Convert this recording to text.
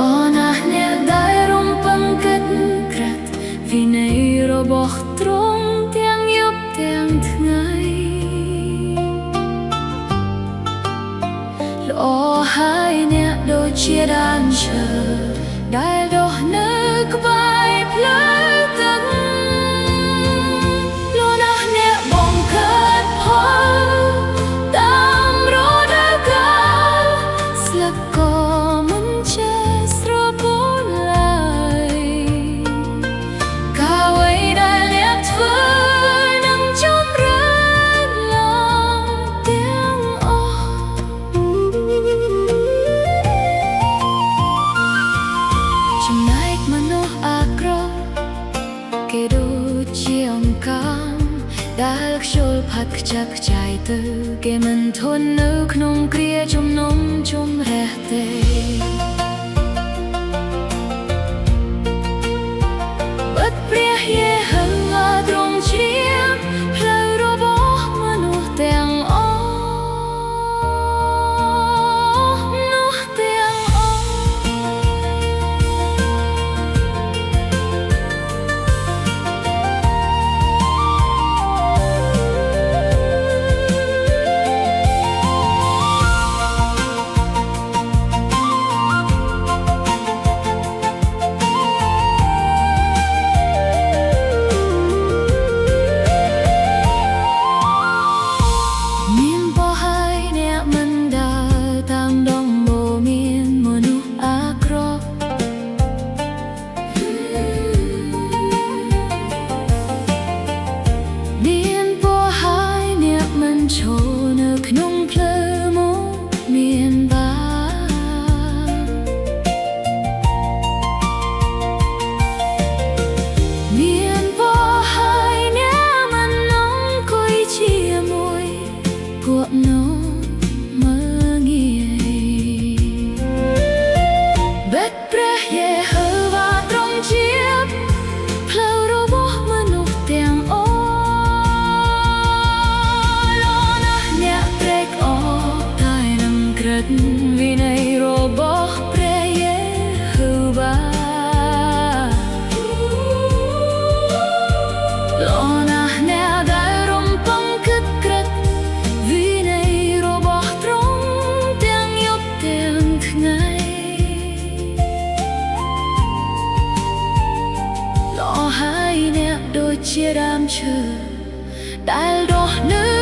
ល្អណាស់អ្នកដែលរំពឹងគិតក្រាត់វិន័យរបស់ទ្រង់ទាំងយប់ទាំងថ្ងៃល្អហើយអ្នកដូចជាដើមឈើដែលដុះនៅក្បែរផ្លូវទឹកលោកណាស់អ្នកបងកើតផលតាមរដូវកាលស្លឹកក៏មិនចេះស្រពោនឡើយកាវអ្វីដែលអ្នកធ្វើនឹងចម្រើនឡើងទាំងអស់ចំណែកមនុស្សអាក្រក់គេដូចជាអង្កាំដែលខ្យល់ផាត់ខ្ចាក់ខ្ចាយទៅគេមិនធន់នៅក្នុងគ្រាជំនុំជម្រះទេបិទព្រះយេហូវ៉ាទ្រង់ជាផ្លូវរបស់មនុស្សទាំងអស់មនុស្សទាំងអស់ចូលនៅក្នុងផ្លូវមកមានបានមានពរហើយអ្នកមិនអង្គុយជាមួយពួកនោះមើងងាយបិទព្រះយេហូវ៉ាទ្រង់ជាផ្លូវរបស់មនុស្សទាំងអស់វិន័យរបស់ព្រះយេហូវ៉ាល្អណាស់អ្នកដែលរំពឹងគិតក្រិតវិន័យរបស់ទ្រង់ទាំងយប់ទាំងថ្ងៃល្អហើយអ្នកដូចជាដើមឈើដែលដុះនៅ